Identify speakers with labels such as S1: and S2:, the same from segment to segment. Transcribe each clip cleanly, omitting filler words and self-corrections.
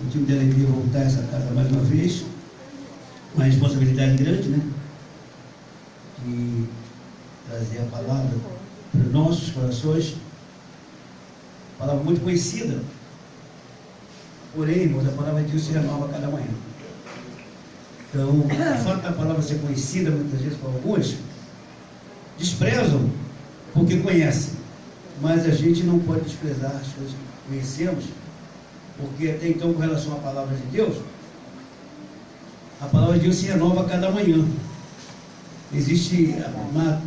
S1: O time dela iria voltar a essa casa mais uma vez. Uma responsabilidade grande, né? De trazer a palavra para os nossos corações. Palavra muito conhecida. Porém, irmãos, a palavra de Deus se renova a cada manhã. Então, o fato da palavra ser conhecida muitas vezes por alguns, desprezam porque conhecem. Mas a gente não pode desprezar as coisas que conhecemos, porque até então, com relação à palavra de Deus, a palavra de Deus se renova a cada manhã. Existe uma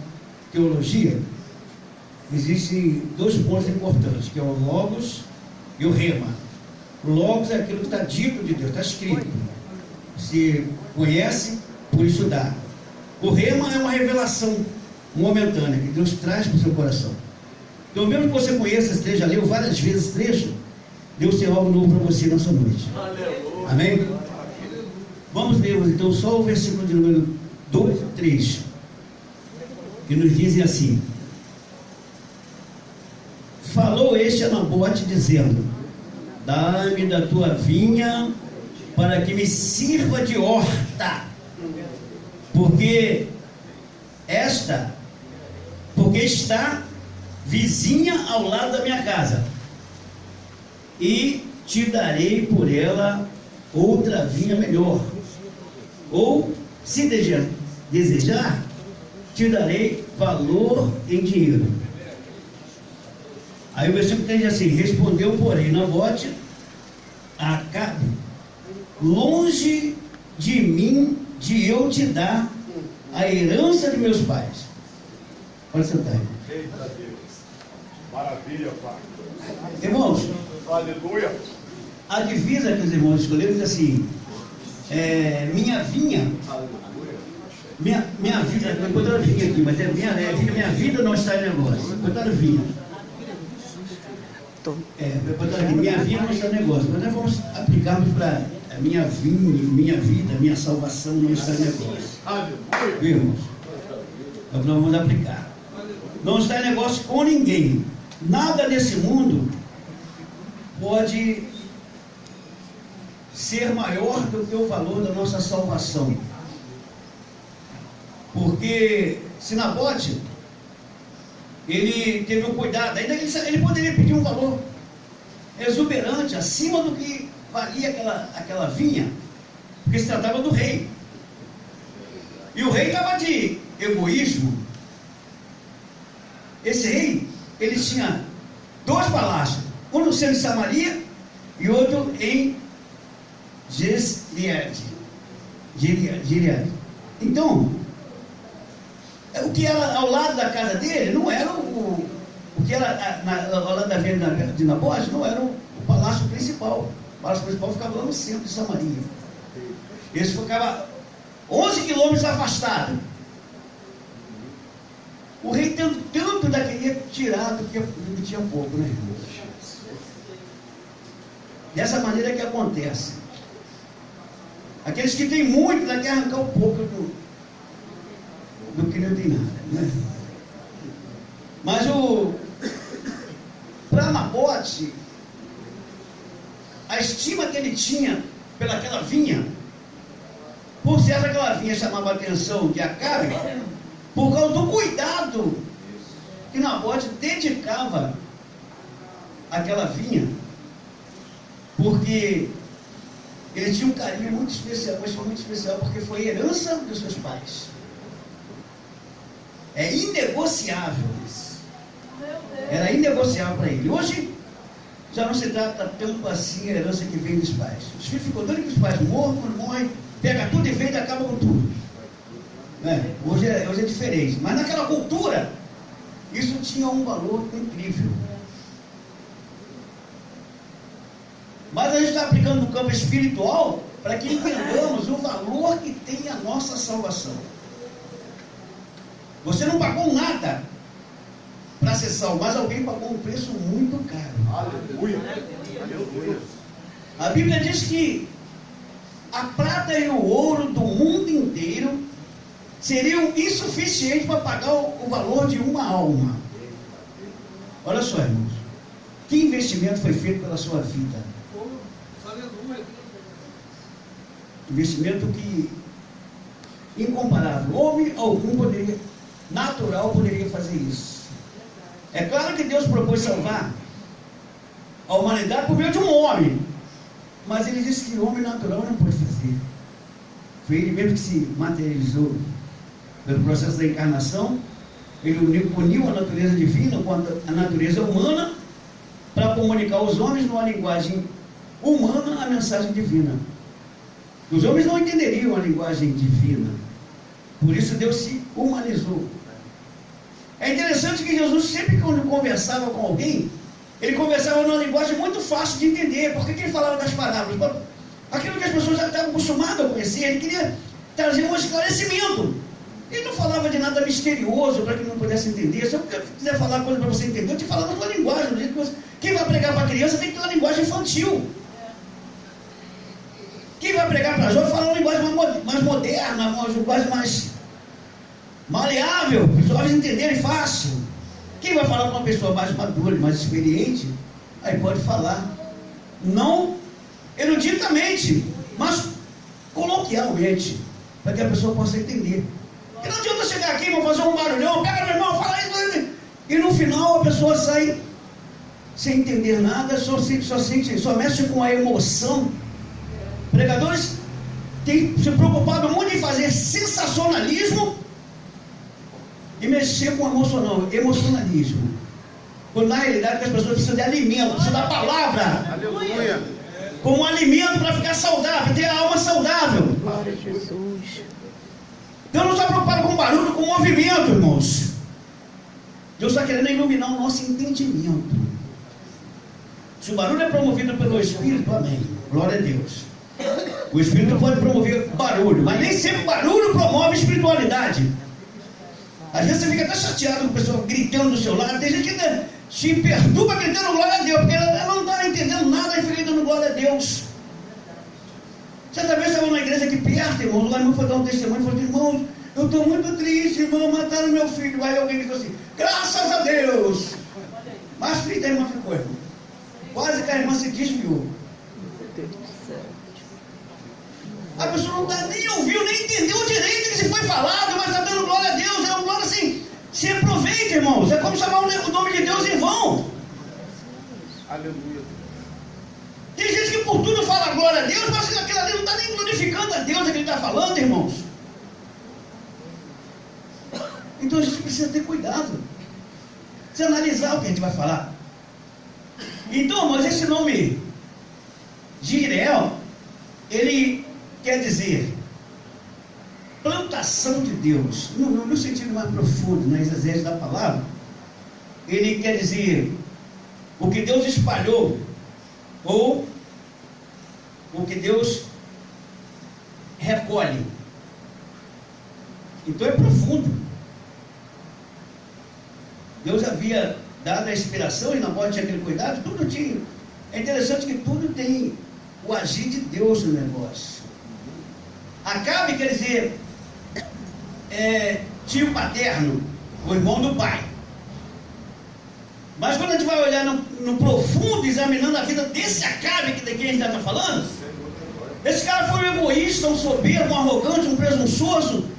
S1: teologia, existem dois pontos importantes, que é o Logos e o Rema. O Logos é aquilo que está dito de Deus, está escrito. Se conhece por estudar. O Rema é uma revelação momentânea que Deus traz para o seu coração. Então, mesmo que você conheça esse trecho, já leu várias vezes esse trecho, Deus tem algo novo para você nessa noite. Aleluia. Amém? Vamos ler então só o versículo de número 2 e 3, que nos dizem assim: falou este a Nabote, dizendo: dá-me da tua vinha, para que me sirva de horta, porque está vizinha ao lado da minha casa, e te darei por ela outra vinha melhor, ou, se desejar, te darei valor em dinheiro. Aí o versículo diz assim: respondeu, porém, Nabote a Acabe: longe de mim de eu te dar a herança de meus pais. Pode sentar aí.
S2: Eita Deus, maravilha, Pai.
S1: Irmãos,
S2: aleluia.
S1: A divisa que os irmãos escolheram diz assim: minha vinha, minha vida, não botaram vinha aqui, mas minha vida não está em negócio. Botaram vinha. Botaram aqui: minha vida não está em negócio. Mas nós vamos aplicarmos para a minha vinha, minha vida, minha salvação não está em negócio. Irmãos, é o que nós vamos aplicar. Não está em negócio com ninguém. Nada nesse mundo pode ser maior do que o valor da nossa salvação. Porque se Nabote, ele teve um cuidado, ainda ele poderia pedir um valor exuberante, acima do que valia aquela vinha, porque se tratava do rei. E o rei estava de egoísmo. Esse rei, ele tinha 2 palácios, um no centro de Samaria e outro em Gileade. Então, o que era ao lado da casa dele não era o que era ao lado da vinha de Nabote, não era o palácio principal. O palácio principal ficava lá no centro de Samaria. Esse ficava 11 quilômetros afastado. O rei tendo tanto daquele tirar do que ele tinha pouco, né, irmão? Dessa maneira que acontece. Aqueles que têm muito, daqui arrancar um pouco do que não tem nada, né? Mas para Nabote, a estima que ele tinha pelaquela vinha, por certo aquela vinha chamava a atenção de Acabe, por causa do cuidado que Nabote dedicava àquela vinha, porque ele tinha um carinho muito especial, mas foi muito especial porque foi herança dos seus pais. É inegociável isso. Era inegociável para ele. Hoje já não se trata tanto assim a herança que vem dos pais. Os filhos ficam doidos que os pais morram, quando morrem, pega tudo e vende e acaba com tudo. Hoje é diferente. Mas naquela cultura, isso tinha um valor incrível. Mas a gente está aplicando no campo espiritual para que entendamos o valor que tem a nossa salvação. Você não pagou nada para ser salvo, mas alguém pagou um preço muito caro. Aleluia. A Bíblia diz que a prata e o ouro do mundo inteiro seriam insuficientes para pagar o valor de uma alma. Olha só, irmãos, que investimento foi feito pela sua vida? Investimento que incomparável. Homem algum natural poderia fazer isso. É claro que Deus propôs salvar a humanidade por meio de um homem, mas ele disse que o homem natural não pode fazer. Foi ele mesmo que se materializou pelo processo da encarnação. Ele uniu a natureza divina com a natureza humana para comunicar aos homens numa linguagem humana a mensagem divina. Os homens não entenderiam a linguagem divina, por isso Deus se humanizou. É interessante que Jesus, sempre quando conversava com alguém, ele conversava numa linguagem muito fácil de entender. Por que ele falava das parábolas? Aquilo que as pessoas já estavam acostumadas a conhecer. Ele queria trazer um esclarecimento. Ele não falava de nada misterioso para que não pudesse entender. Se eu quiser falar coisa para você entender, eu te falo na sua linguagem. Do jeito que você... Quem vai pregar para criança tem que ter uma linguagem infantil. Quem vai pregar para jovem fala uma linguagem mais moderna, uma linguagem mais maleável, para os jovens entenderem fácil. Quem vai falar para uma pessoa mais madura, mais experiente, aí pode falar, não eruditamente, mas coloquialmente, para que a pessoa possa entender. E não adianta chegar aqui, vou fazer um barulhão, pega meu irmão, fala isso, e no final a pessoa sai sem entender nada, só mexe com a emoção. Pregadores têm se preocupado muito em fazer sensacionalismo e mexer com emocionalismo. Quando na realidade as pessoas precisam de alimento, precisam da palavra.
S2: Aleluia.
S1: Como um alimento para ficar saudável, ter a alma saudável.
S3: Glória a Jesus.
S1: Deus não está preocupado com barulho, com movimento, irmãos. Deus está querendo iluminar o nosso entendimento. Se o barulho é promovido pelo Espírito, amém. Glória a Deus. O Espírito pode promover barulho, mas nem sempre barulho promove espiritualidade. Às vezes você fica até chateado com a pessoa gritando do seu lado. Tem gente que se perturba gritando glória a Deus, porque ela não está entendendo nada referido no glória a Deus. Certa vez estava numa igreja aqui perto, irmão, lá irmão foi dar um testemunho e falou: irmão, eu estou muito triste, irmão, mataram meu filho. Aí alguém gritou assim: graças a Deus. Mais triste a irmã ficou, irmão. Quase que a irmã se desviou.
S3: Meu Deus do céu.
S1: A pessoa não está nem ouviu, nem entendeu direito que se foi falado, mas está dando glória a Deus. É uma glória assim. Se aproveita, irmãos. É como chamar o nome de Deus em vão.
S2: Aleluia.
S1: Tem gente que por tudo fala glória a Deus, mas aquilo ali não está nem glorificando a Deus, é que ele está falando, irmãos. Então a gente precisa ter cuidado. Se analisar o que a gente vai falar. Então, irmãos, esse nome Jireel, ele quer dizer plantação de Deus, no sentido mais profundo, na exegese da palavra. Ele quer dizer o que Deus espalhou, ou o que Deus recolhe. Então é profundo. Deus havia dado a inspiração, e na morte tinha aquele cuidado, tudo tinha. É interessante que tudo tem o agir de Deus no negócio. Acabe quer dizer tio paterno, o irmão do pai. Mas quando a gente vai olhar no profundo, examinando a vida desse Acabe, que daqui a gente está falando, esse cara foi um egoísta, um soberbo, um arrogante, um presunçoso,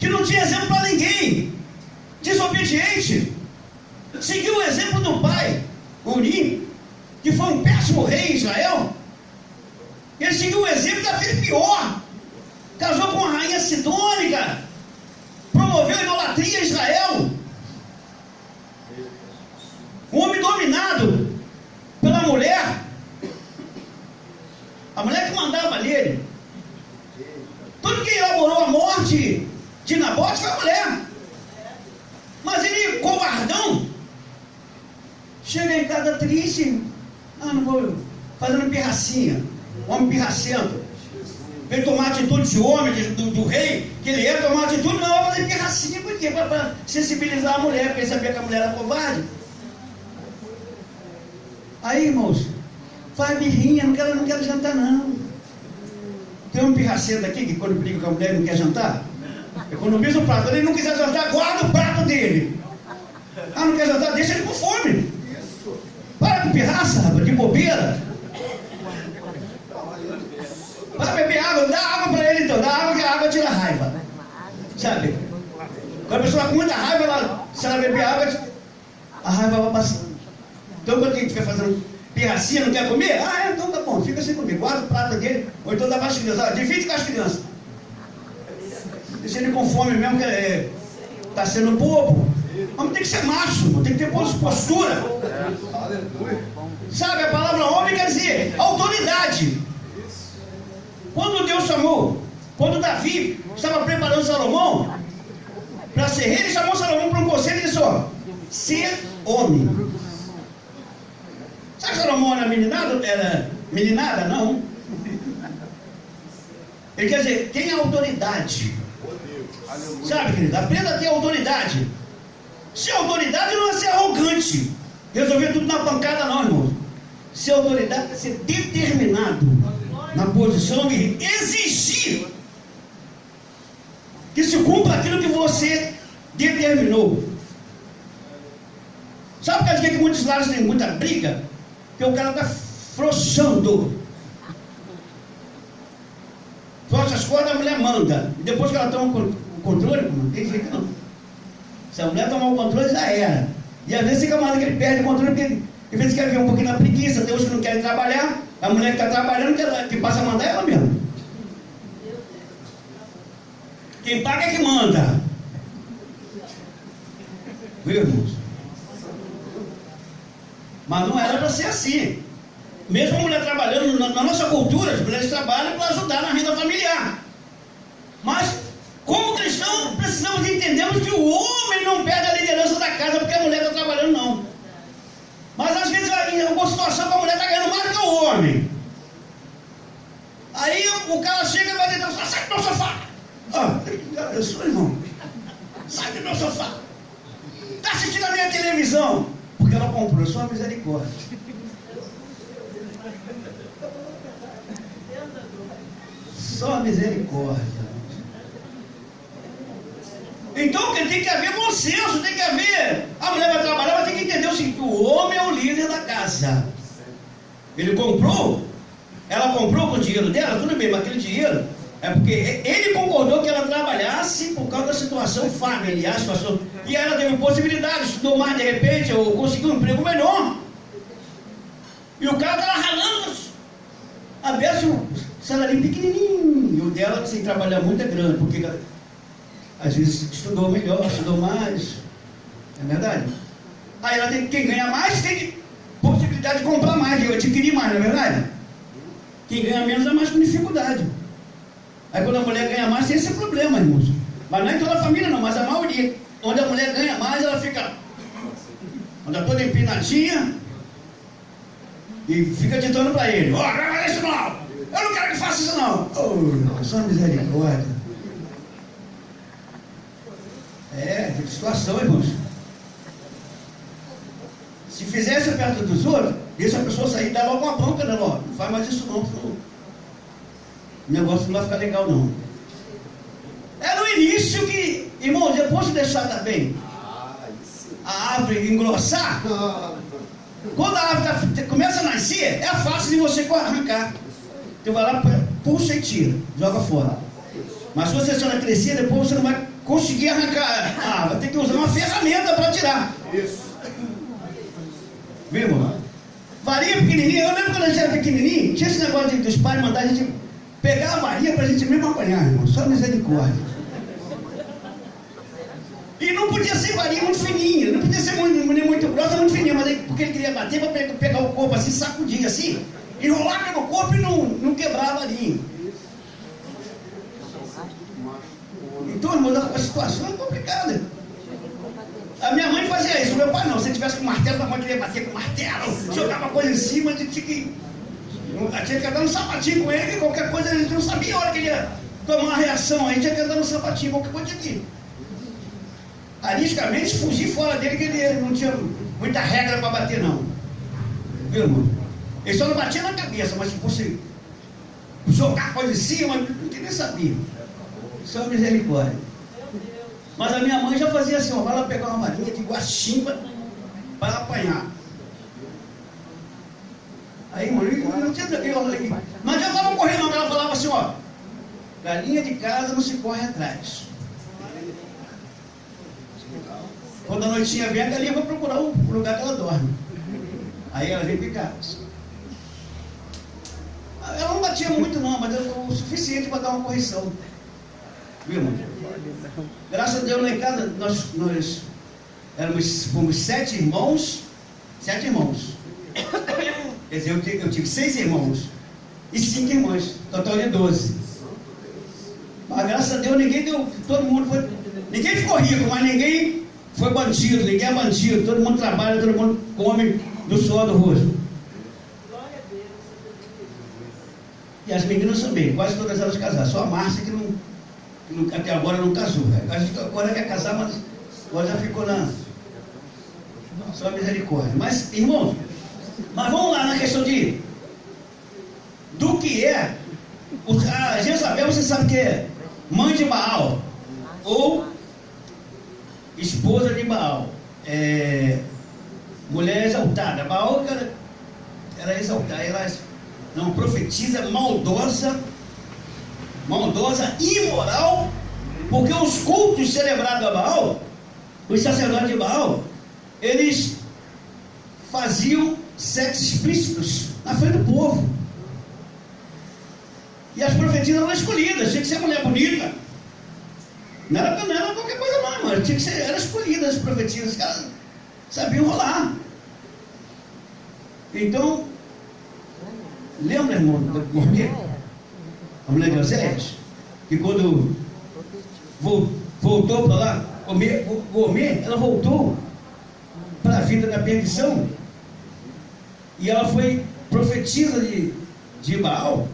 S1: que não tinha exemplo para ninguém, desobediente, seguiu o exemplo do pai, Uri, que foi um péssimo rei em Israel. Ele seguiu o exemplo da filha pior, casou com a rainha sidônica, promoveu a idolatria em Israel. Um homem dominado pela mulher, a mulher que mandava nele. Tudo que elaborou a morte de Nabote foi a mulher. Mas ele, covardão, chega em casa triste, não vou, fazendo pirracinha, homem pirracento. Ele tomar atitude de homem, do rei, que ele ia tomar atitude, não vai fazer pirracinha, por quê? Para sensibilizar a mulher, porque ele sabia que a mulher era covarde. Aí, irmãos, faz birrinha, não quero jantar não. Tem um pirracento aqui que quando briga com a mulher não quer jantar, economiza o prato. Ele não quiser jantar, guarda o prato dele. Não quer jantar, deixa ele com fome. Para com pirraça, rapaz, de bobeira. pirracinha, não quer comer? Ah, então tá bom, fica sem comer. Guarda o prato dele, ou então dá para as crianças. Divide com as crianças. Deixa ele com fome mesmo, que está sendo bobo. Mas tem que ser macho, tem que ter postura. Sabe, a palavra homem quer dizer autoridade. Quando Deus chamou, quando Davi estava preparando Salomão para ser rei, ele chamou Salomão para um conselho e disse: ó, ser homem. Sabe que Salomão era meninada? Era meninada? Não. Ele quer dizer, tenha autoridade. Sabe, querido? Aprenda a ter autoridade. Ser autoridade não é ser arrogante, resolver tudo na pancada, não, irmão. Ser autoridade é ser determinado na posição de exigir que se cumpra aquilo que você determinou. Sabe por que muitos lares têm muita briga? Porque o cara está frouxando. Frouxa as cordas, a mulher manda. E depois que ela toma o controle, não tem jeito não. Se a mulher tomar o controle, já era. E às vezes fica mais que ele perde o controle, porque às vezes quer ver um pouquinho na preguiça, tem uns que não querem trabalhar, a mulher que está trabalhando, que passa a mandar é ela mesmo. Quem paga é que manda. Viu, irmãos? Mas não era para ser assim. Mesmo a mulher trabalhando, na nossa cultura, as mulheres trabalham para ajudar na renda familiar. Mas, como cristãos, precisamos entendermos que o homem não perde a liderança da casa porque a mulher está trabalhando, não. Mas às vezes, em alguma situação, a mulher está ganhando mais do que o homem. Aí o cara chega e vai dizer: sai do meu sofá. Ah, eu sou irmão. Sai do meu sofá. Está assistindo a minha televisão? Porque ela comprou, só a misericórdia. Só a misericórdia. Então tem que haver bom senso, tem que haver. A mulher vai trabalhar, mas tem que entender o seguinte: o homem é o líder da casa. Ele comprou, ela comprou com o dinheiro dela, tudo bem, mas aquele dinheiro é porque ele concordou que ela trabalhasse por causa da situação familiar, situação. E ela teve possibilidade, estudou mais de repente, ou conseguiu um emprego melhor. E o cara estava ralando, aberto um salarinho pequenininho. E o dela, sem trabalhar muito, é grande, porque às vezes estudou melhor, estudou mais. É verdade? Aí ela tem, quem ganha mais tem possibilidade de comprar mais, de adquirir mais, não é verdade? Quem ganha menos é mais com dificuldade. Aí quando a mulher ganha mais tem esse problema, irmãos. Mas não é toda a família não, mas a maioria. Onde a mulher ganha mais, ela fica toda empinadinha e fica ditando para ele: ó, não vai isso não! Eu não quero que faça isso não! Oh, só misericórdia. É, que situação, irmãos. Se fizesse perto dos outros, deixa a pessoa sair e dá logo uma bronca, né? Ó, não faz mais isso não, o negócio não vai ficar legal não. É no início que, irmãos, depois de deixar também a árvore engrossar, quando a árvore começa a nascer, é fácil de você arrancar. Você vai lá, puxa e tira, joga fora. Mas se você deixar crescer, depois você não vai conseguir arrancar. Ah, vai ter que usar uma ferramenta para tirar. Isso. Viu, irmão? Varinha pequenininha. Eu lembro quando a gente era pequenininho, tinha esse negócio dos pais mandar a gente pegar a varinha para a gente mesmo apanhar, irmão. Só misericórdia. E não podia ser varinha muito fininha, não podia ser muito grossa, muito fininha, mas porque ele queria bater para pegar o corpo assim, sacudir assim, enrolar pelo corpo e não quebrar a varinha. Então, irmão, a situação é complicada. A minha mãe fazia isso, o meu pai não. Se ele tivesse com martelo, a mãe queria bater com martelo, jogava coisa em cima, a gente tinha que andar no sapatinho com ele, que qualquer coisa a gente não sabia a hora que ele ia tomar uma reação, a gente tinha que andar no sapatinho, qualquer coisa aqui. Ariscamente fugir fora dele, que ele não tinha muita regra para bater, não. Viu, irmão? Ele só não batia na cabeça, mas se fosse jogar coisa em cima, não queria saber. Só misericórdia. Mas a minha mãe já fazia assim, ó, vai lá pegar uma varinha de guaximba para apanhar. Aí, mano, não tinha. Não adiantava correr, não, ela falava assim, ó, galinha de casa não se corre atrás. Quando a noitinha vem, a galinha vai procurar o lugar que ela dorme. Aí ela veio ficar. Ela não batia muito não, mas era o suficiente para dar uma correção. Viu, irmão? Graças a Deus lá em casa, nós fomos 7 irmãos. 7 irmãos. Quer dizer, eu tive 6 irmãos e 5 irmãs, total de 12. Mas graças a Deus ninguém ficou rico, mas ninguém foi bandido, ninguém é bandido, todo mundo trabalha, todo mundo come do suor do rosto. E as meninas também, quase todas elas casaram, só a Márcia que até agora não casou. Agora quer casar, mas agora já ficou na só misericórdia. Mas, irmãos, vamos lá na questão do que é a Jezabel. Você sabe que é mãe de Baal ou esposa de Baal, mulher exaltada. Baal era exaltada, ela não profetiza, maldosa, imoral, porque os cultos celebrados a Baal, os sacerdotes de Baal, eles faziam sexos explícitos na frente do povo. E as profetias eram escolhidas, tinha que ser mulher bonita. Não era qualquer coisa não, mas tinha que ser, eram escolhidas as profetias, os caras sabiam rolar. Então, lembra, irmão, a mulher de Oséias, que quando voltou para lá comer, ela voltou para a vida da perdição, e ela foi profetisa de Baal.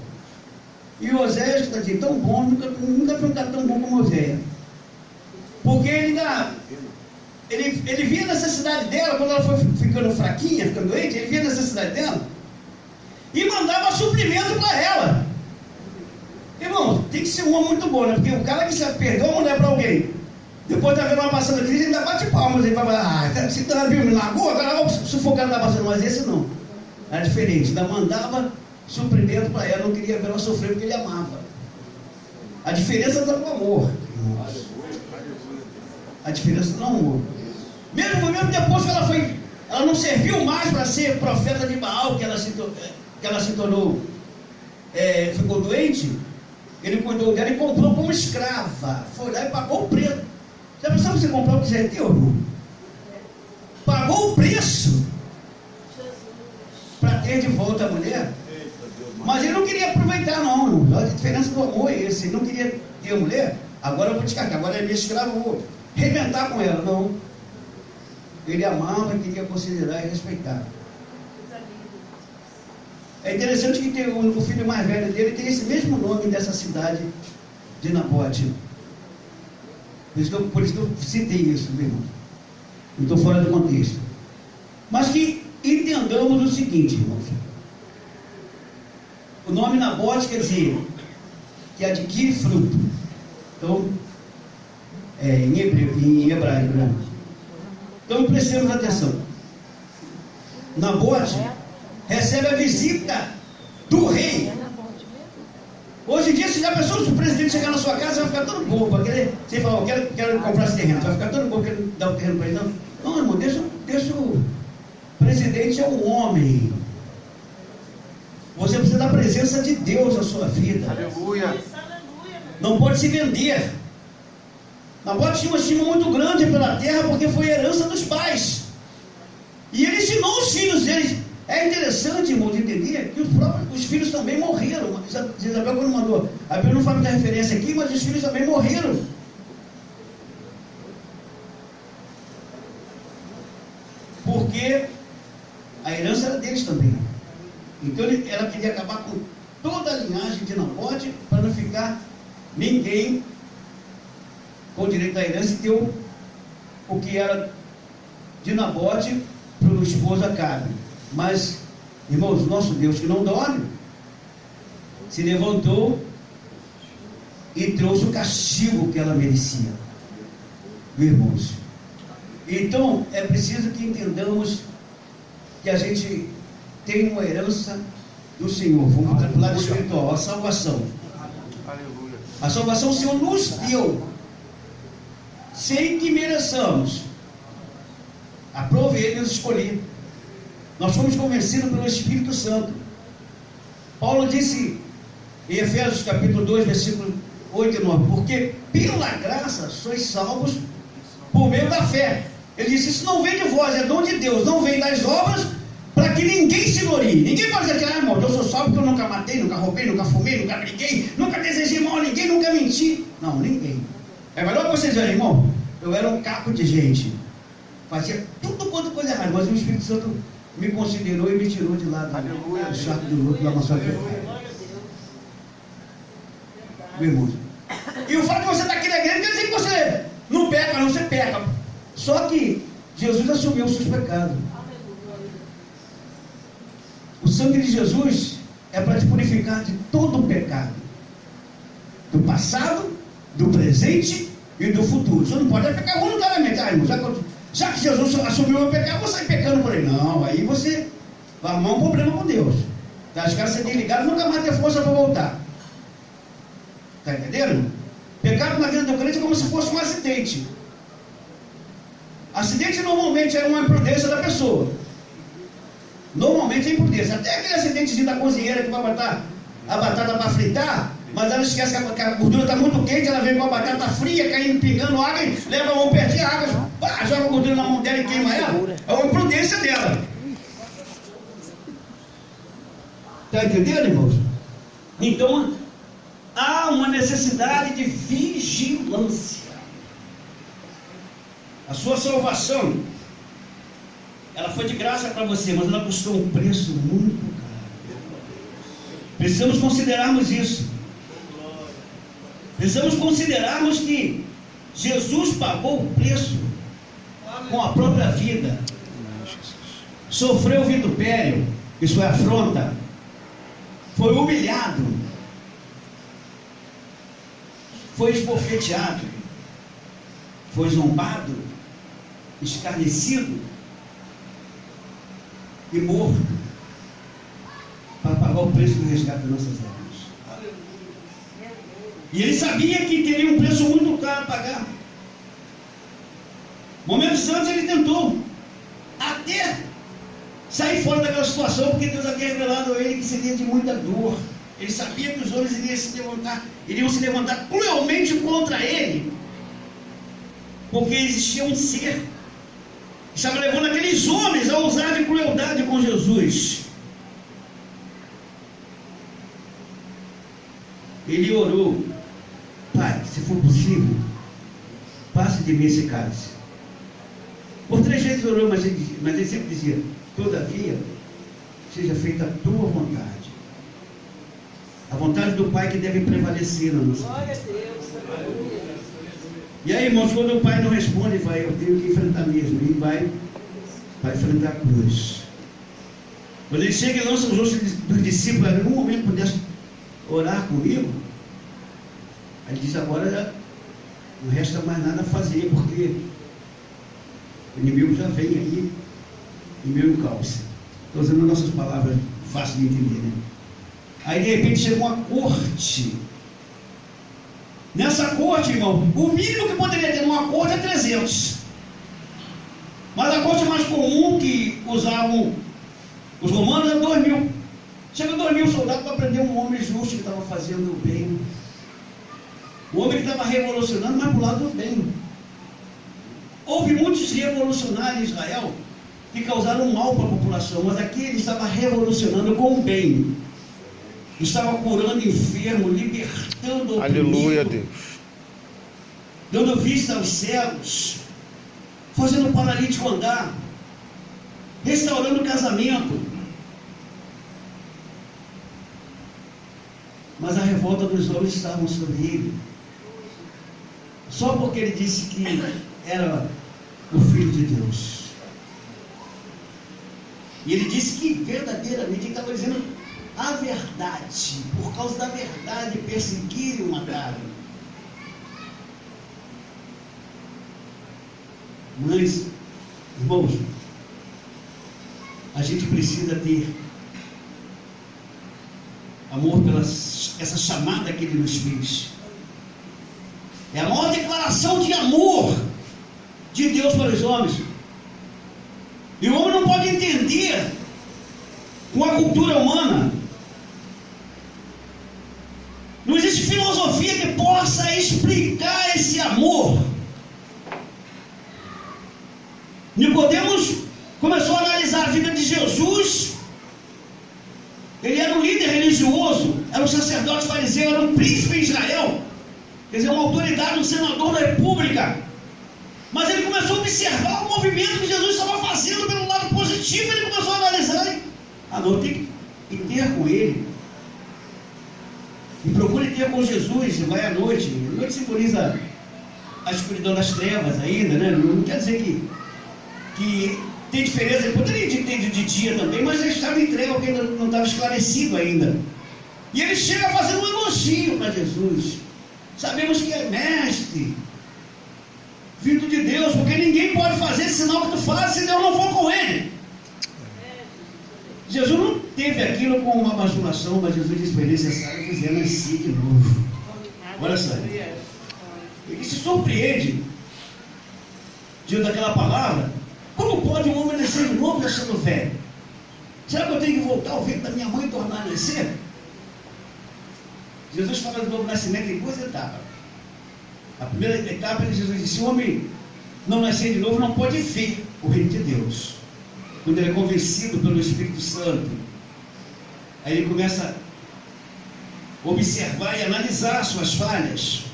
S1: E o Oséias está dizendo, tão bom, nunca foi um cara tão bom como Oséias, porque ele via a necessidade dela. Quando ela foi ficando fraquinha, ficando doente, ele via a necessidade dela e mandava suprimento para ela. Irmão, tem que ser um homem muito bom, né? Porque o cara que perdeu a mulher para alguém, depois está vendo uma passando crise, ainda bate palmas, ele vai falar, se tu viu, me largou, agora sufocando está passando. Mas esse não, era diferente, ainda mandava suprimento para ela, não queria ver ela sofrer porque ele amava. A diferença está no amor, irmãos. A diferença está no amor. Mesmo depois que ela não serviu mais para ser profeta de Baal, que ela se tornou, ficou doente, ele cuidou dela e comprou como escrava. Foi lá e pagou o preço. Já pensou que você comprou o que você é teu, irmão? Pagou o preço para ter de volta a mulher. Mas ele não queria aproveitar, não. A diferença do amor é esse. Ele não queria ter a mulher. Agora eu vou descartar, agora é minha escrava, eu vou arrebentar com ela. Não. Ele amava, queria considerar e respeitar. É interessante que o filho mais velho dele tem esse mesmo nome dessa cidade de Nabote. Por isso que eu citei isso, meu irmão. Não estou fora do contexto. Mas que entendamos o seguinte, irmãos. O nome Nabote quer dizer que adquire fruto. Então, em hebraico, né? Então prestemos atenção. Nabote recebe a visita do rei. Hoje em dia, se já pensou, se o presidente chegar na sua casa, vai ficar todo bobo. Você fala, quero comprar esse terreno, vai ficar todo bobo querendo dar o terreno para ele. Não, irmão, deixa o presidente, é um homem. Você precisa da presença de Deus na sua vida.
S2: Aleluia.
S1: Não pode se vender. Nabote tinha uma estima muito grande pela terra, porque foi herança dos pais. E ele ensinou os filhos deles. É interessante, irmão, de entender que os filhos também morreram. Isabel, quando mandou, a Bíblia não fala muita referência aqui, mas os filhos também morreram. Porque a herança era deles também. Então ela queria acabar com toda a linhagem de Nabote, para não ficar ninguém com o direito da herança, e ter o que era de Nabote para o esposo Acabe. Mas, irmãos, nosso Deus que não dorme, se levantou e trouxe o castigo que ela merecia. Irmãos, então é preciso que entendamos que a gente tem uma herança do Senhor. Vamos para o lado espiritual, a salvação.
S2: Aleluia.
S1: A salvação o Senhor nos deu, sem que mereçamos. Aprove Ele nos escolher. Nós fomos convencidos pelo Espírito Santo. Paulo disse em Efésios capítulo 2, versículo 8 e 9, porque pela graça sois salvos por meio da fé. Ele disse, isso não vem de vós, é dom de Deus, não vem das obras, para que ninguém se glorie. Ninguém pode dizer, irmão, eu sou salvo porque eu nunca matei, nunca roubei, nunca fumei, nunca briguei, nunca desejei mal a ninguém, nunca menti. Não, ninguém. É melhor que vocês verem, irmão, eu era um caco de gente, fazia tudo quanto coisa errada, mas o Espírito Santo me considerou e me tirou de lá do chato do luto da maçã. Meu irmão. E o fato de você estar aqui na igreja quer dizer que você não peca, não, você peca. Só que Jesus assumiu os seus pecados. O sangue de Jesus é para te purificar de todo o pecado. Do passado, do presente e do futuro. Você não pode pecar voluntariamente. Irmão, já que Jesus assumiu o meu pecado, eu vou sair pecando por aí. Não, aí você vai arrumar um problema com Deus. As caras serem ligadas, nunca mais ter força para voltar. Está entendendo? Pecado na vida do crente é como se fosse um acidente. Acidente normalmente é uma imprudência da pessoa. Normalmente é imprudência. Até aquele acidentezinho da cozinheira que vai botar a batata para fritar, mas ela esquece que a gordura está muito quente, ela vem com a batata fria, caindo, pingando água, e leva a mão pertinho a água, joga a gordura na mão dela e queima ela. É uma imprudência dela. Está entendendo, irmãos? Então, há uma necessidade de vigilância. A sua salvação, ela foi de graça para você, mas ela custou um preço muito caro. Precisamos considerarmos isso. Precisamos considerarmos que Jesus pagou o preço com a própria vida. Sofreu vitupério, isso é afronta. Foi humilhado. Foi esbofeteado. Foi zombado, escarnecido e morto para pagar o preço do resgate das nossas almas. E ele sabia que teria um preço muito caro a pagar. Momentos antes ele tentou até sair fora daquela situação, porque Deus havia revelado a ele que seria de muita dor. Ele sabia que os homens iriam se levantar cruelmente contra ele, porque existia um ser que estava levando aqueles homens a usar de crueldade com Jesus. Ele orou, Pai, se for possível, passe de mim esse cálice. Por 3 vezes orou, mas ele sempre dizia, todavia, seja feita a tua vontade. A vontade do Pai que deve prevalecer na nossa vida. Glória a Deus. E aí, irmãos, quando o Pai não responde, eu tenho que enfrentar mesmo. E vai enfrentar a cruz. Quando ele chega e lança os rostos dos discípulos, em algum momento pudesse orar comigo, aí ele diz, agora não resta mais nada a fazer, porque o inimigo já vem aí em meu encalce. Estou usando nossas palavras fáceis de entender, né? Aí de repente chegou uma corte. Nessa corte, irmão, o mínimo que poderia ter numa corte é 300. Mas a corte mais comum que usavam os romanos era 2.000. Chega 2.000 soldados para prender um homem justo que estava fazendo o bem. O homem que estava revolucionando, mas para o lado do bem. Houve muitos revolucionários em Israel que causaram mal para a população, mas aqui ele estava revolucionando com o bem. Estava curando enfermo, libertando o
S2: Aleluia, Deus.
S1: Dando vista aos cegos, fazendo o paralítico andar, restaurando o casamento. Mas a revolta dos homens estava sobre ele, só porque ele disse que era o Filho de Deus. E ele disse que verdadeiramente ele estava dizendo a verdade, por causa da verdade perseguiram e mataram. Mas, irmãos, a gente precisa ter amor pela essa chamada que ele nos fez. É a maior declaração de amor de Deus para os homens. E o homem não pode entender com a cultura humana. Não existe filosofia que possa explicar esse amor. Nicodemos começou a analisar a vida de Jesus. Ele era um líder religioso, era um sacerdote fariseu, era um príncipe em Israel, quer dizer, uma autoridade, um senador da república. Mas ele começou a observar o movimento que Jesus estava fazendo pelo lado positivo. Ele começou a analisar. Não, tem que ter com ele. E procure ter com Jesus. Vai à noite. A noite simboliza a escuridão das trevas ainda, né? Não quer dizer que tem diferença. Ele poderia ter de dia também, mas ele estava em treva, porque ainda não estava esclarecido ainda. E ele chega fazendo um elogio para Jesus. Sabemos que é mestre, filho de Deus, porque ninguém pode fazer esse sinal que tu fazes se Deus não for com ele. Jesus não teve aquilo com uma bajulação, mas Jesus disse para ele: necessário fizer nascer de novo. Olha só, ele se surpreende diante daquela palavra. Como pode um homem nascer de novo já sendo velho? Será que eu tenho que voltar ao ventre da minha mãe e tornar a nascer? Jesus fala do novo nascimento em duas etapas. A primeira etapa, Jesus disse: o homem não nascer de novo não pode ver o reino de Deus. Quando ele é convencido pelo Espírito Santo, aí ele começa a observar e analisar as suas falhas.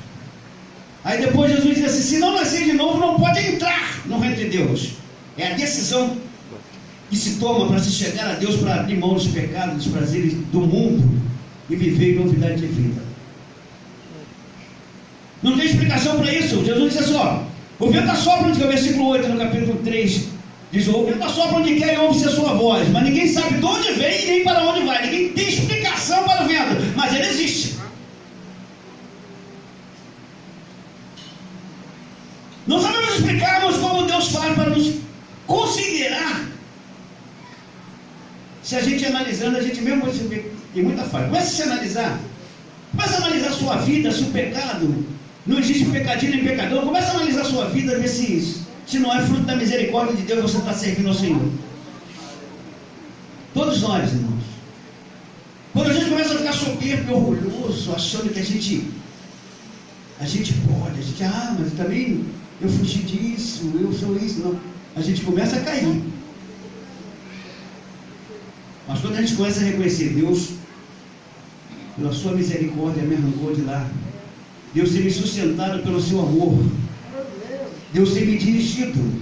S1: Aí depois Jesus diz assim: se não nascer de novo não pode entrar no reino de Deus. É a decisão que se toma para se chegar a Deus, para abrir mão dos pecados, dos prazeres do mundo e viver em novidade de vida. Não tem explicação para isso. Jesus disse assim: ó, o vento assopra onde quer, versículo 8 no capítulo 3, diz: o vento assopra onde quer e ouve-se a sua voz, mas ninguém sabe de onde vem e nem para onde vai. Ninguém tem explicação para o vento, mas ele existe. Não sabemos explicarmos como Deus faz para nos considerar. Se a gente analisando, a gente mesmo pode ver que tem muita falha. Comece a se analisar. Comece a analisar a sua vida, se o pecado não existe pecadinho nem pecador. Comece a analisar a sua vida, ver se não é fruto da misericórdia de Deus, você está servindo ao Senhor. Todos nós, irmãos. Quando a gente começa a ficar soberbo e orgulhoso, achando que a gente pode, mas também eu fugi disso, eu sou isso, não. A gente começa a cair. Mas quando a gente começa a reconhecer Deus, pela sua misericórdia, me arrancou de lá. Deus tem me sustentado pelo seu amor. Deus tem me dirigido.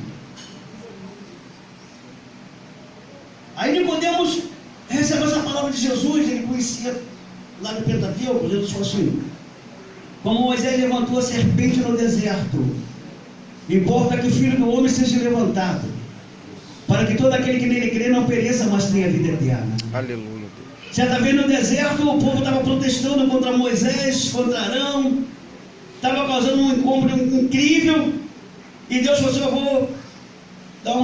S1: Aí Nicodemos recebeu essa palavra de Jesus. Ele conhecia lá no Pentateuco. Jesus falou assim: como Moisés levantou a serpente no deserto, importa que o Filho do Homem seja levantado, para que todo aquele que nele crê não pereça, mas tenha vida eterna.
S2: Aleluia, Deus.
S1: Certa vez no deserto, o povo estava protestando contra Moisés, contra Arão, estava causando um incômodo incrível, e Deus falou assim: eu vou dar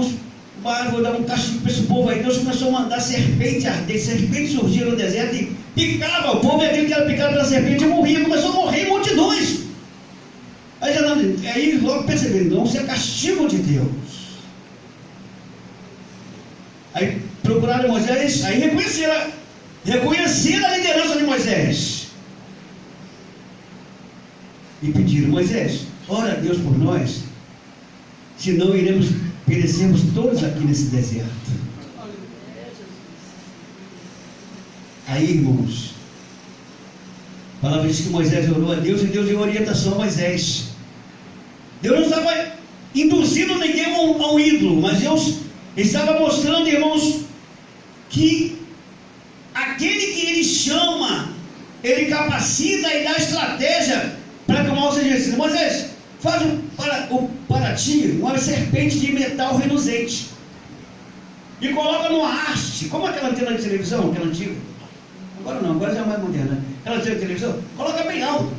S1: um castigo para esse povo aí. Deus começou a mandar serpente arder, serpente surgia no deserto e picava o povo, e aquele que era picado pela serpente morria, começou a morrer em multidões. Aí logo perceberam: não, isso é castigo de Deus. Aí procuraram Moisés, aí reconheceram a liderança de Moisés e pediram: Moisés, ora a Deus por nós, senão perecermos todos aqui nesse deserto. Aí, irmãos, a palavra diz que Moisés orou a Deus e Deus deu orientação a Moisés. Deus não estava induzindo ninguém a um ídolo, mas Deus estava mostrando, irmãos, que aquele que ele chama, ele capacita e dá estratégia para que o mal seja vencido. Moisés, faz para ti uma serpente de metal reluzente e coloca numa haste, como aquela antena de televisão, aquela antiga. Agora não, agora já é mais moderna. Aquela antena de televisão, coloca bem alto,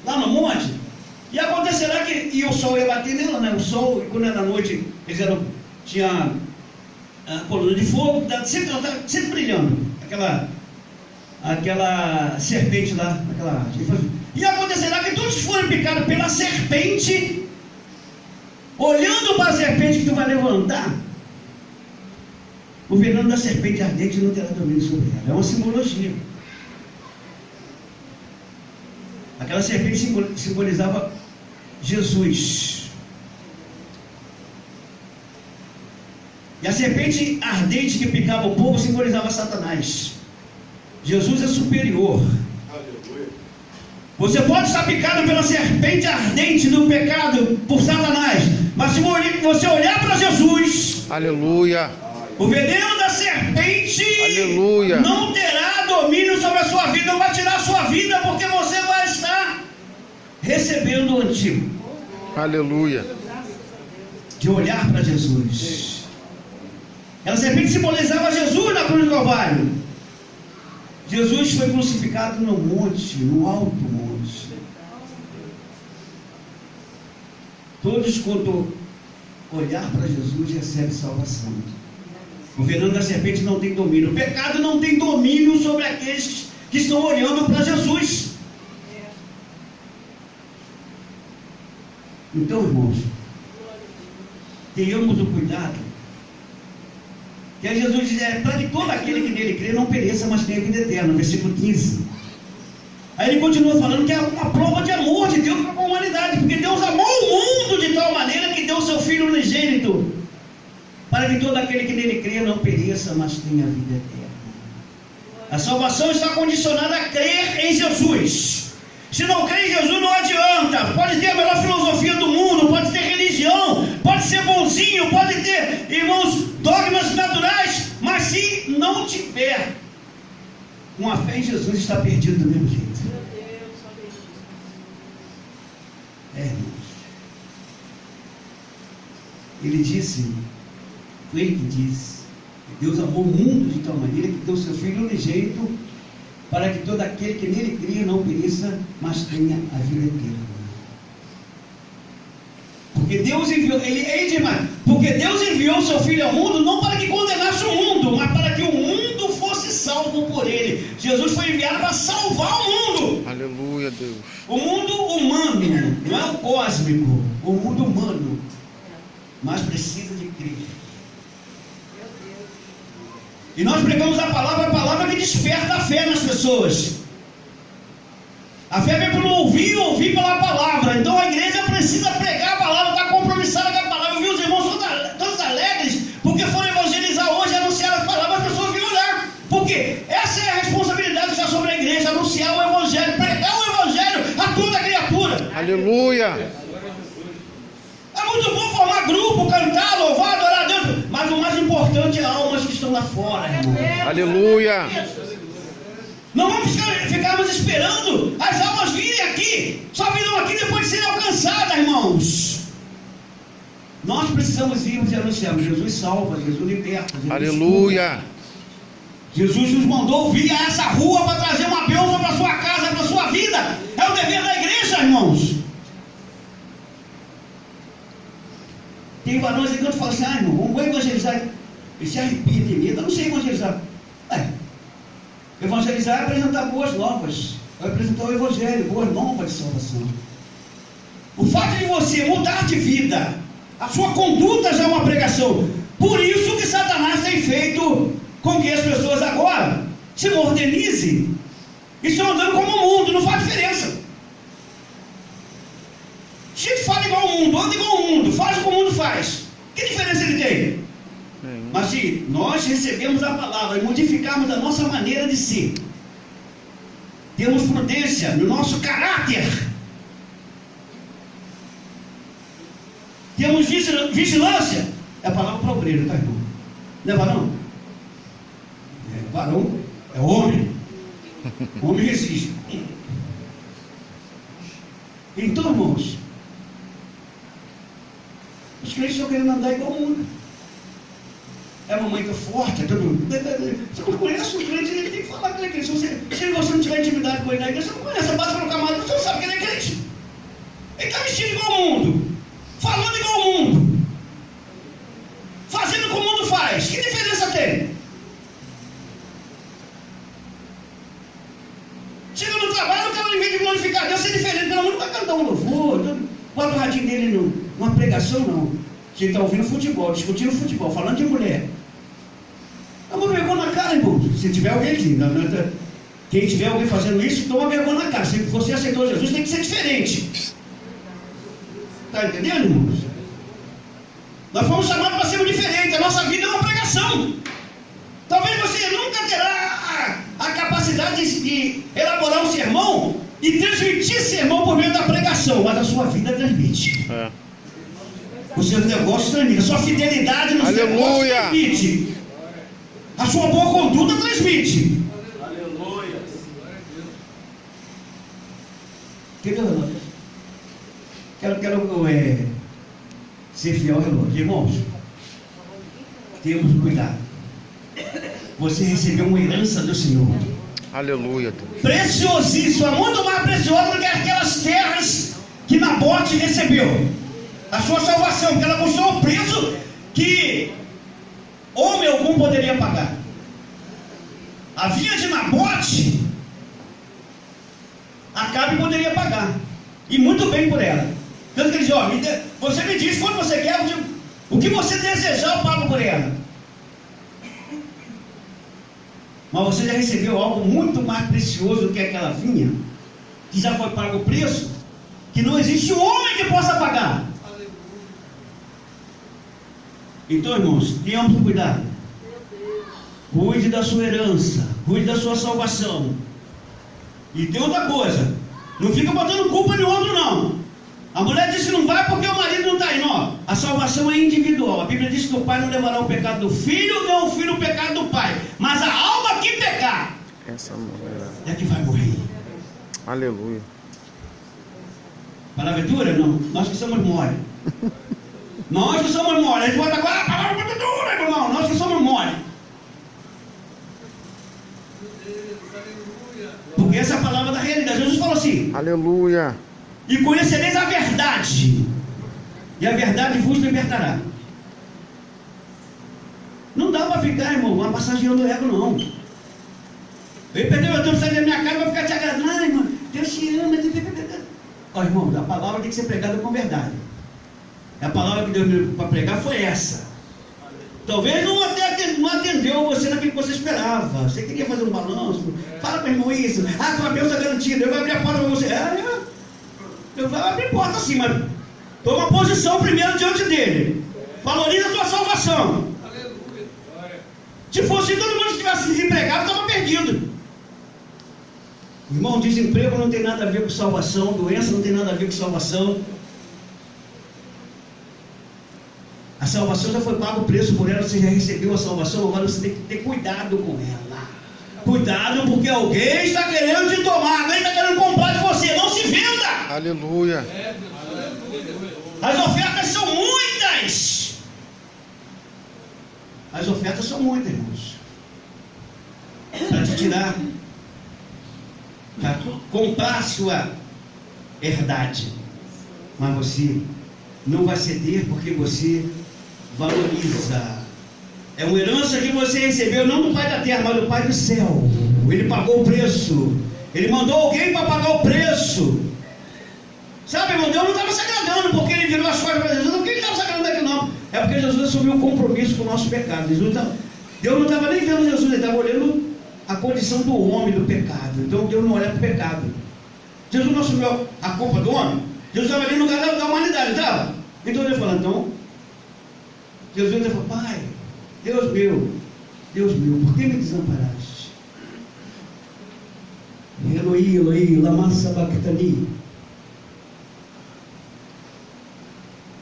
S1: lá no monte, e acontecerá que o sol ia bater nela, né? O sol, quando era noite, tinha coluna de fogo, sempre brilhando, aquela serpente lá, naquela haste. E acontecerá que todos que forem picados pela serpente, olhando para a serpente que tu vai levantar, o veneno da serpente ardente não terá domínio sobre ela. É uma simbologia. Aquela serpente simbolizava Jesus. E a serpente ardente que picava o povo simbolizava Satanás. Jesus é superior.
S2: Aleluia.
S1: Você pode estar picado pela serpente ardente do pecado por Satanás, mas se você olhar para Jesus,
S4: aleluia,
S1: o veneno da serpente,
S4: aleluia,
S1: não terá domínio sobre a sua vida, não vai tirar a sua vida, porque você vai estar recebendo o antigo.
S4: aleluia.
S1: De olhar para Jesus. Aquela serpente simbolizava Jesus na cruz do Calvário. Jesus foi crucificado no monte, no alto monte. Todos, quando olhar para Jesus, recebem salvação. O veneno da serpente não tem domínio. O pecado não tem domínio sobre aqueles que estão olhando para Jesus. Então, irmãos, tenhamos o cuidado. Que aí Jesus diz, para que todo aquele que nele crê não pereça, mas tenha vida eterna, versículo 15. Aí ele continua falando que é uma prova de amor de Deus para com a humanidade, porque Deus amou o mundo de tal maneira que deu o seu Filho unigênito, para que todo aquele que nele crê não pereça, mas tenha vida eterna. A salvação está condicionada a crer em Jesus. Se não crê em Jesus, não adianta. Pode ter a melhor filosofia do mundo, pode ter religião, pode ser bonzinho, pode ter, irmãos, dogmas naturais, mas se não tiver uma fé em Jesus, está perdido do mesmo jeito. Irmãos. Ele disse, foi ele que disse, que Deus amou o mundo de tal maneira que deu seu Filho unigênito, para que todo aquele que nele cria não pereça, mas tenha a vida eterna. Porque Deus enviou, porque Deus enviou o seu Filho ao mundo, não para que condenasse o mundo, mas para que o mundo fosse salvo por ele. Jesus foi enviado para salvar o mundo.
S4: Aleluia, Deus.
S1: O mundo humano, não é o cósmico, o mundo humano, mas precisa de Cristo. E nós pregamos a palavra que desperta a fé nas pessoas. A fé vem pelo ouvir e ouvir pela palavra. Então a igreja precisa pregar a palavra, está compromissada com a palavra. Eu vi os irmãos todos alegres, porque foram evangelizar hoje, anunciar as palavras, as pessoas vinham olhar. Porque essa é a responsabilidade que está sobre a igreja, anunciar o evangelho, pregar o evangelho a toda criatura.
S4: Aleluia.
S1: É muito bom formar grupo, cantar, louvar, adorar a Deus, mas o mais importante é almas que estão lá fora, irmão.
S4: Aleluia.
S1: Não vamos ficarmos esperando as almas virem aqui, só virão aqui depois de serem alcançadas, irmãos. Nós precisamos irmos e anunciarmos. Jesus salva, Jesus liberta, Jesus
S4: aleluia.
S1: Cura. Jesus nos mandou vir a essa rua para trazer uma bênção para a sua casa, para a sua vida. É o dever da igreja, irmãos. Tem varões aí que falam assim, irmão, vamos evangelizar. Ele se arrepia de medo, eu não sei evangelizar. Evangelizar é apresentar boas novas, é apresentar o evangelho, boas novas de salvação. O fato de você mudar de vida, a sua conduta já é uma pregação. Por isso que Satanás tem feito com que as pessoas agora se modernizem e estão andando como o mundo, não faz diferença. Se ele fala igual ao mundo, anda igual ao mundo, faz o que o mundo faz, que diferença ele tem? Mas se nós recebemos a palavra e modificarmos a nossa maneira de ser, temos prudência no nosso caráter, temos vigilância, é a palavra para o obreiro, tá, irmão? Não é varão? Varão é homem. Homem resiste. Então, irmãos, os crentes estão querendo andar igual ao mundo. É uma mãe forte, é tudo. Você não conhece o crente, ele tem que falar que ele é crente. Se você não tiver intimidade com ele na igreja, você não conhece, basta no camarada, você não sabe que ele é crente. Ele está vestido igual ao mundo, falando igual ao mundo, fazendo como o mundo faz. Que diferença tem? Chega no trabalho, o cara, em vez de glorificar Deus, ser diferente, pelo mundo vai cantar um louvor, bota o radinho dele numa pregação, não. Você está ouvindo futebol, discutindo futebol, falando de mulher. Se tiver alguém aqui, quem tiver alguém fazendo isso, toma vergonha na cara. Se você aceitou Jesus, tem que ser diferente. Está entendendo, irmãos? Nós fomos chamados para sermos diferentes. A nossa vida é uma pregação. Talvez você nunca terá a capacidade de elaborar um sermão e transmitir sermão por meio da pregação, mas a sua vida transmite. Os seus negócios transmitem. A sua fidelidade nos negócios transmite. A sua boa conduta transmite.
S2: Aleluia.
S1: Quero ser fiel ao relógio. Irmãos, temos cuidado. Você recebeu uma herança do Senhor.
S4: Aleluia.
S1: Preciosíssima, muito mais preciosa do que aquelas terras que Nabote recebeu. A sua salvação, porque ela custou um preço que homem algum poderia pagar. A vinha de Nabote, Acabe poderia pagar, e muito bem por ela. Tanto que ele diz: você me diz quando você quer, o que você desejar eu pago por ela. Mas você já recebeu algo muito mais precioso do que aquela vinha, que já foi pago o preço, que não existe um homem que possa pagar. Então, irmãos, tenhamos cuidado. Cuide da sua herança, cuide da sua salvação. E tem outra coisa, não fica botando culpa de outro, não. A mulher disse que não vai porque o marido não está indo. Ó, a salvação é individual. A Bíblia diz que o pai não levará o pecado do filho, nem o filho o pecado do pai. Mas a alma que pecar,
S4: essa mulher
S1: é que vai morrer.
S4: Aleluia.
S1: Palavra dura? Não. Nós que somos mole. Nós que somos mole. A gente bota agora a palavra muito dura, irmão. Nós que somos mole. Porque essa é a palavra da realidade. Jesus falou assim:
S4: aleluia.
S1: E conhecereis a verdade, e a verdade vos libertará. Não dá para ficar, irmão, uma passageando do ego, não. Eu ia perder meu tempo, sair da minha casa, vai ficar te agradando. Ai, irmão, Deus te ama. Ó, irmão, a palavra tem que ser pregada com verdade. A palavra que Deus me deu para pregar foi essa. Talvez não atendeu você naquilo que você esperava. Você queria fazer um balanço. Fala para o irmão isso. Ah, tua bênção está garantida. Eu vou abrir a porta para você. Eu vou abrir a porta assim, mas toma posição primeiro diante dele. Valoriza a tua salvação. Se fosse todo mundo que estivesse desempregado, estava perdido. Irmão, desemprego não tem nada a ver com salvação. Doença não tem nada a ver com salvação. A salvação já foi pago o preço por ela, você já recebeu a salvação, agora você tem que ter cuidado com ela. Cuidado, porque alguém está querendo te tomar, alguém está querendo comprar de você, não se venda.
S4: Aleluia.
S1: As ofertas são muitas. As ofertas são muitas, irmãos. Para te tirar, para comprar a sua herdade. Mas você não vai ceder porque você valoriza. É uma herança que você recebeu não do Pai da terra, mas do Pai do céu. Ele pagou o preço. Ele mandou alguém para pagar o preço. Sabe, irmão, Deus não estava se agradando porque ele virou as costas para Jesus. Não, porque ele estava se agradando aqui, não. É porque Jesus assumiu um compromisso com o nosso pecado. Deus não estava nem vendo Jesus, ele estava olhando a condição do homem, do pecado. Então Deus não olha para o pecado. Jesus não assumiu a culpa do homem. Jesus estava ali no lugar da humanidade, estava? Então ele falou, Jesus falou: Pai, Deus meu, por que me desamparaste? Eloi, Eloi, lama sabachthani.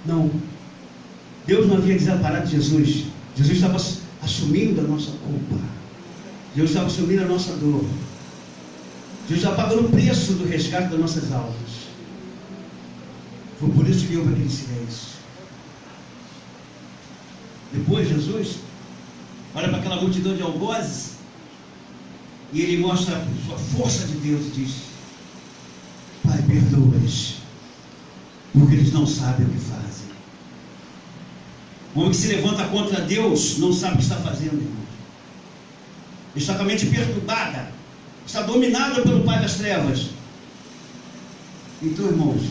S1: Não, Deus não havia desamparado Jesus. Jesus estava assumindo a nossa culpa. Deus estava assumindo a nossa dor. Deus estava pagando o preço do resgate das nossas almas. Foi por isso que houve aquele silêncio. Depois Jesus olha para aquela multidão de algozes e ele mostra a sua força de Deus e diz: Pai, perdoa-lhes, porque eles não sabem o que fazem. O homem que se levanta contra Deus não sabe o que está fazendo, irmão. Está com a mente perturbada, está dominado pelo pai das trevas. Então, irmãos,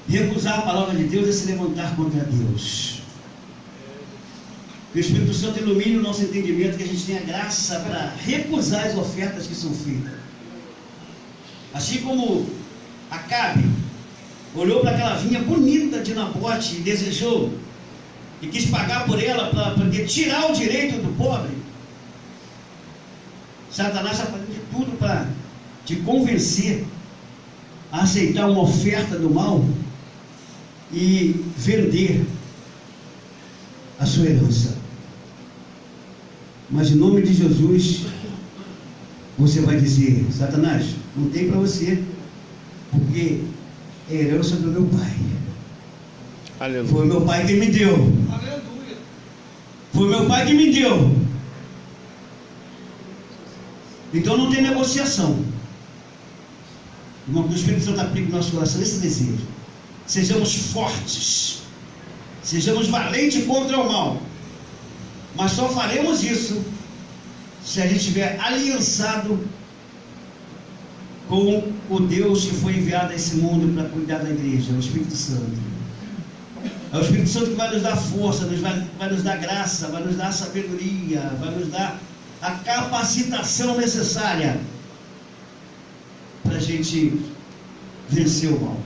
S1: recusar a palavra de Deus é se levantar contra Deus. Que o Espírito Santo ilumine o nosso entendimento, que a gente tenha graça para recusar as ofertas que são feitas. Assim como Acabe olhou para aquela vinha bonita de Nabote e desejou e quis pagar por ela para poder tirar o direito do pobre, Satanás está fazendo de tudo para te convencer a aceitar uma oferta do mal e vender a sua herança. Mas em nome de Jesus, você vai dizer: Satanás, não tem para você, porque é herança do meu pai.
S4: Aleluia.
S1: Foi meu pai que me deu.
S2: Aleluia.
S1: Foi meu pai que me deu. Então não tem negociação. Irmão, que o Espírito Santo aplique no nosso coração esse desejo. Sejamos fortes. Sejamos valentes contra o mal. Mas só faremos isso se a gente estiver aliançado com o Deus que foi enviado a esse mundo para cuidar da igreja, o Espírito Santo. É o Espírito Santo que vai nos dar força, vai nos dar graça, vai nos dar sabedoria, vai nos dar a capacitação necessária para a gente vencer o mal.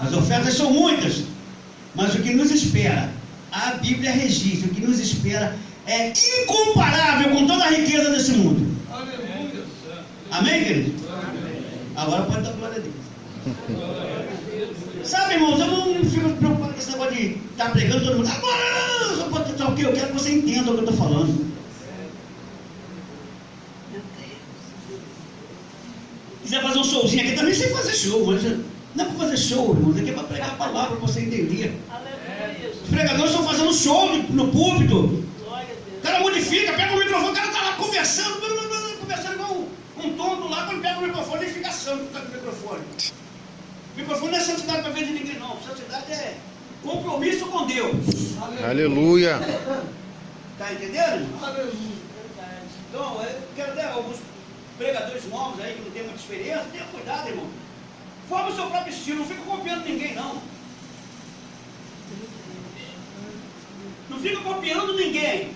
S1: As ofertas são muitas, mas o que nos espera, a Bíblia registra, o que nos espera é incomparável com toda a riqueza desse mundo.
S2: Aleluia.
S1: Amém, querido? Agora pode dar glória a Deus. Sabe, irmãos, eu não fico preocupado com esse negócio de estar pregando todo mundo. Agora, só pode estar o quê? Eu quero que você entenda o que eu estou falando. Quiser fazer um showzinho aqui, também sei fazer show, mas não é para fazer show, irmãos, aqui é para pregar a palavra, para você entender. Os pregadores estão fazendo show no púlpito. O cara modifica, pega o microfone, o cara está lá conversando igual um tonto lá, quando pega o microfone ele fica santo por causa do microfone. O microfone não é santidade para ver de ninguém, não. Santidade é compromisso com Deus.
S4: Aleluia.
S1: Está entendendo?
S2: Aleluia.
S1: Então, eu quero dar alguns pregadores novos aí que não tem muita experiência. Tenha cuidado, irmão. Forma o seu próprio estilo, não fica copiando ninguém, não. Não fica copiando ninguém.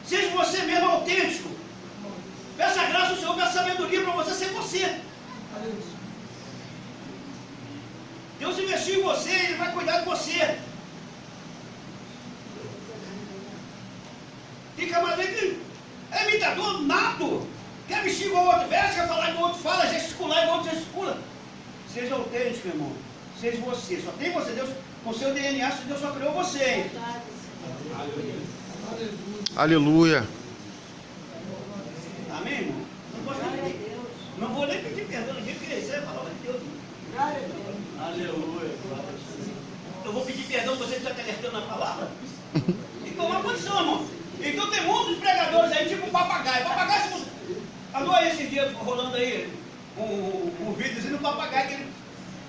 S1: Seja você mesmo autêntico. Peça a graça do Senhor, peça sabedoria para você ser você. Deus investiu em você, Ele vai cuidar de você. Tem camarada que é imitador nato. Quer vestir igual o outro veste, quer falar igual o outro fala, gesticular igual o outro gesticula. Seja autêntico, irmão. Seja você. Só tem você. Deus, com seu DNA, Deus só criou você. Hein?
S4: Aleluia.
S1: Amém, irmão? Não vou nem pedir perdão a ninguém, porque isso é a palavra de Deus. Aleluia. Eu vou pedir perdão para você que está te alertando na palavra? Tem que tomar condição, irmão. Então tem muitos pregadores aí, tipo papagaio. Papagaio, andou aí esses dias rolando aí um videozinho do papagaio, que ele,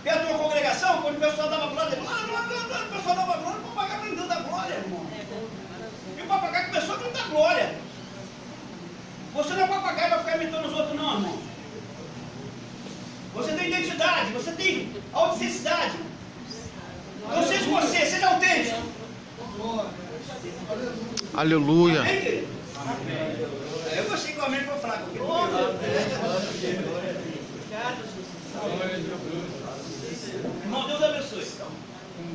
S1: perto de uma congregação, quando o pessoal dava glória, ele, o pessoal dava glória, o papagaio não dando a glória, irmão. E o papagaio começou a gritar glória. Você não é papagaio para ficar imitando os outros, não, irmão. Você tem identidade, você tem autenticidade. Então seja você, seja autêntico.
S4: Aleluia.
S1: Amém, querido? Eu gostei que o amém foi fraco. Irmão, Deus abençoe.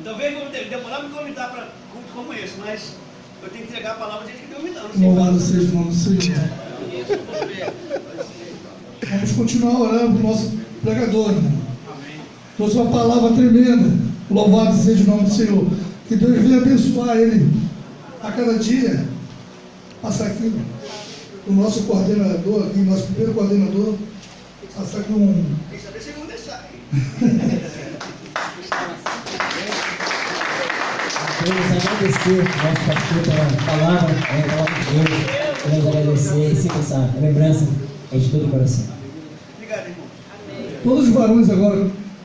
S1: Talvez vou demorar para me convidar para culto como esse, mas eu tenho que entregar a palavra desde que Deus me dá.
S5: Louvado seja o nome do Senhor. Vamos continuar orando para o nosso pregador, irmão. Trouxe uma palavra tremenda. Louvado seja o nome do Senhor. Que Deus venha abençoar ele a cada dia. Passar aqui o nosso coordenador, aqui, nosso primeiro coordenador. Passar aqui
S1: Quem sabe se vão deixar.
S6: Queremos agradecer ao nosso pastor pela palavra de Deus. Queremos agradecer e sempre essa lembrança é de todo o coração.
S1: Obrigado, irmão.
S5: todos os varões agora